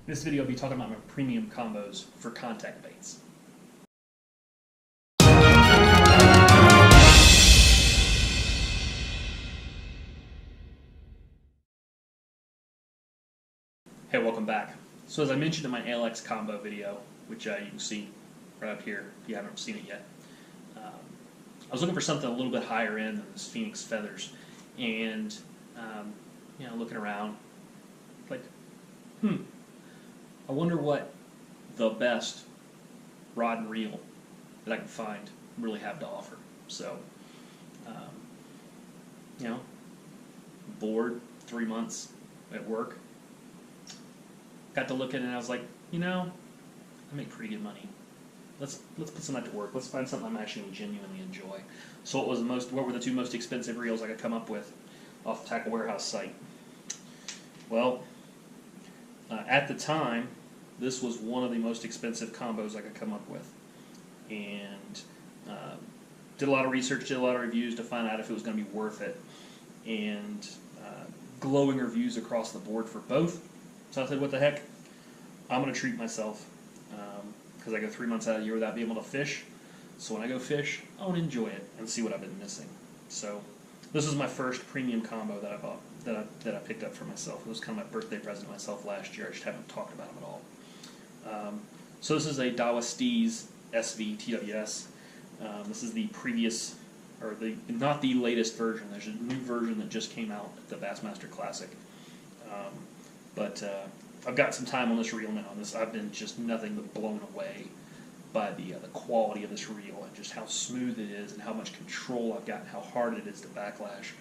In this video, I'll be talking about my premium combos for contact baits. Hey, welcome back. So as I mentioned in my ALX combo video, which you can see right up here if you haven't seen it yet, I was looking for something a little bit higher end than this Phoenix Feathers, and looking around, like, I wonder what the best rod and reel that I can find really have to offer. So, bored, 3 months at work, got to look at it and I was like, I make pretty good money. Let's put some of that to work. Let's find something I'm actually going to genuinely enjoy. So what were the two most expensive reels I could come up with off the Tackle Warehouse site? Well, at the time, this was one of the most expensive combos I could come up with, and did a lot of research, did a lot of reviews to find out if it was going to be worth it, and glowing reviews across the board for both. So I said, what the heck, I'm going to treat myself, because I go 3 months out of the year without being able to fish. So when I go fish, I want to enjoy it and see what I've been missing. So this was my first premium combo that I bought, that I picked up for myself. It was kind of my birthday present to myself last year. I just haven't talked about them at all. So this is a Daiwa Steez SV TWS. This is the previous, or not the latest version. There's a new version that just came out at the Bassmaster Classic. But I've got some time on this reel now. I've been just nothing but blown away by the quality of this reel and just how smooth it is and how much control I've got and how hard it is to backlash.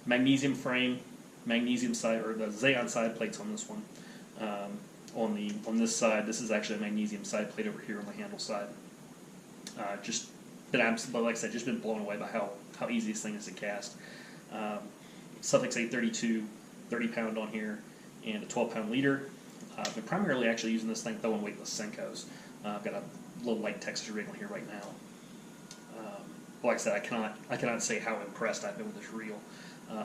Magnesium frame, magnesium side, or the Zeon side plates on this one. On this side, this is actually a magnesium side plate over here on the handle side. But like I said, just been blown away by how easy this thing is to cast. Sufix 832, 30-pound on here, and a 12-pound leader. I've been primarily actually using this thing throwing weightless Senkos. I've got a little light Texas rig on here right now. Like I said, I cannot say how impressed I've been with this reel.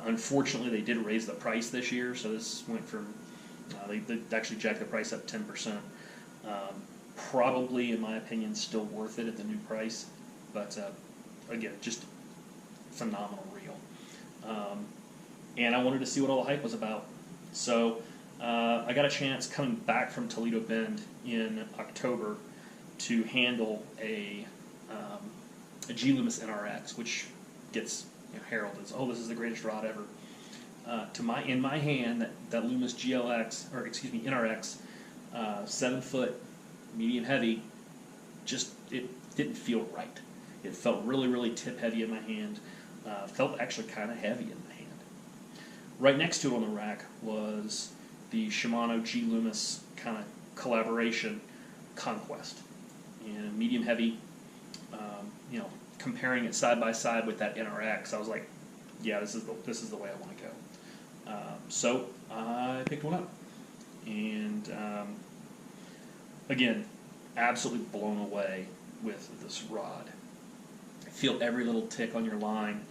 Unfortunately, they did raise the price this year, so this went from they actually jacked the price up 10%. Probably, in my opinion, still worth it at the new price, but again, just phenomenal reel. And I wanted to see what all the hype was about. So I got a chance coming back from Toledo Bend in October to handle a G Loomis NRX, which gets heralded as, oh, this is the greatest rod ever. In my hand, that Loomis NRX, 7 foot, medium heavy, it didn't feel right. It felt really, really tip heavy in my hand. Felt actually kind of heavy in my hand. Right next to it on the rack was the Shimano G Loomis kind of collaboration Conquest, and medium heavy. Comparing it side by side with that NRX, I was like, yeah, this is the way I want to go. So I picked one up, and again, absolutely blown away with this rod. Feel every little tick on your line.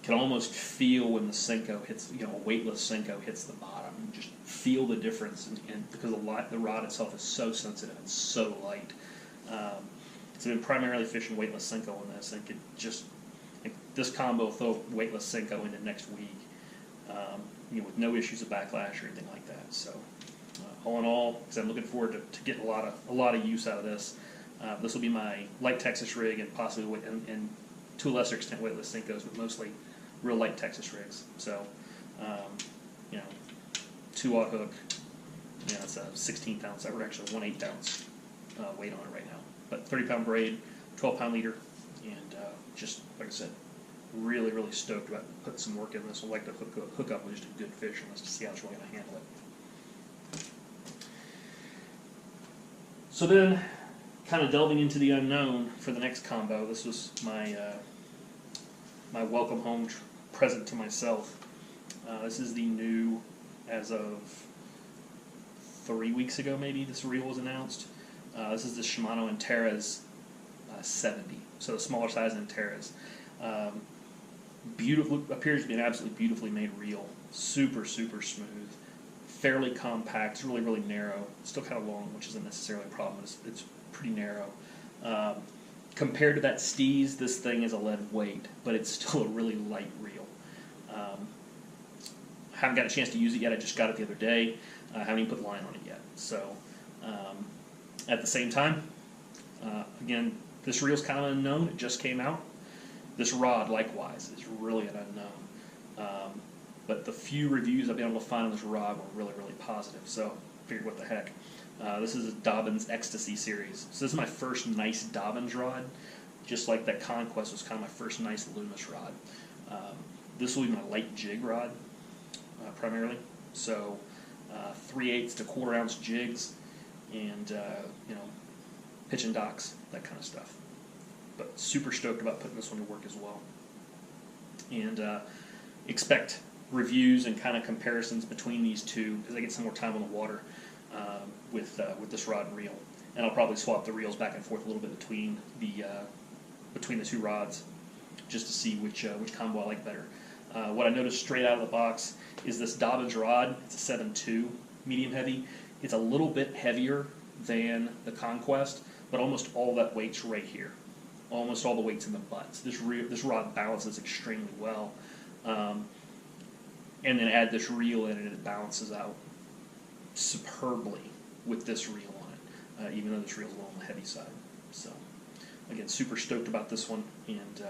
Can almost feel when the Senko hits, a weightless Senko hits the bottom. You just feel the difference, and because the rod itself is so sensitive and so light. So I've been primarily fishing weightless Senko on this, and this combo will throw weightless Senko into next week, with no issues of backlash or anything like that. So all in all, I'm looking forward to getting a lot of use out of this. This will be my light Texas rig, and possibly and to a lesser extent weightless Senkos, but mostly real light Texas rigs. So 2/0 hook. It's a 16th ounce. We're actually 1/8 ounce weight on it right now. But 30-pound braid, 12-pound leader, and just like I said, really, really stoked about putting some work in this. I'd like to hook up with just a good fish on this to see how it's really going to handle it. So then, kind of delving into the unknown for the next combo. This was my welcome home present to myself. This is the new, as of 3 weeks ago maybe, this reel was announced. This is the Shimano Antares 70, so the smaller size Antares. Beautiful, appears to be an absolutely beautifully made reel. Super, super smooth. fairly compact. It's really, really narrow. It's still kind of long, which isn't necessarily a problem. It's pretty narrow. Compared to that Steez, this thing is a lead weight, but it's still a really light reel. Haven't got a chance to use it yet. I just got it the other day. I haven't even put the line on it yet. So at the same time, again, this reel's kind of unknown. It just came out. This rod, likewise, is really an unknown. But the few reviews I've been able to find on this rod were really, really positive. So I figured, what the heck. This is a Dobyns Ecstasy series. So this is my first nice Dobyns rod, just like that Conquest was kind of my first nice Loomis rod. This will be my light jig rod, primarily. So 3/8 to 1/4 ounce jigs, and pitch and docks, that kind of stuff. But super stoked about putting this one to work as well. And expect reviews and kind of comparisons between these two as I get some more time on the water with this rod and reel. And I'll probably swap the reels back and forth a little bit between the two rods, just to see which combo I like better. What I noticed straight out of the box is this Dobyns rod. It's a 7.2 medium heavy. It's a little bit heavier than the Conquest, but almost all that weight's right here. Almost all the weight's in the butts. This rod balances extremely well. And then add this reel in, and it balances out superbly with this reel on it, even though this reel's a little on the heavy side. So, again, super stoked about this one, and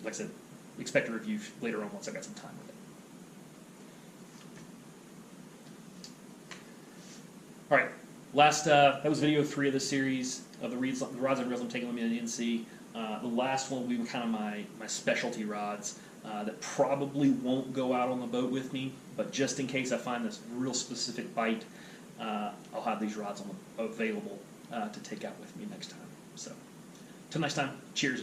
like I said, expect a review later on once I got some time with it. All right, that was video 3 of the series of the rods and reels I'm taking with me to the NC. The last one will be kind of my specialty rods that probably won't go out on the boat with me, but just in case I find this real specific bite, I'll have these rods available to take out with me next time. So, till next time, cheers.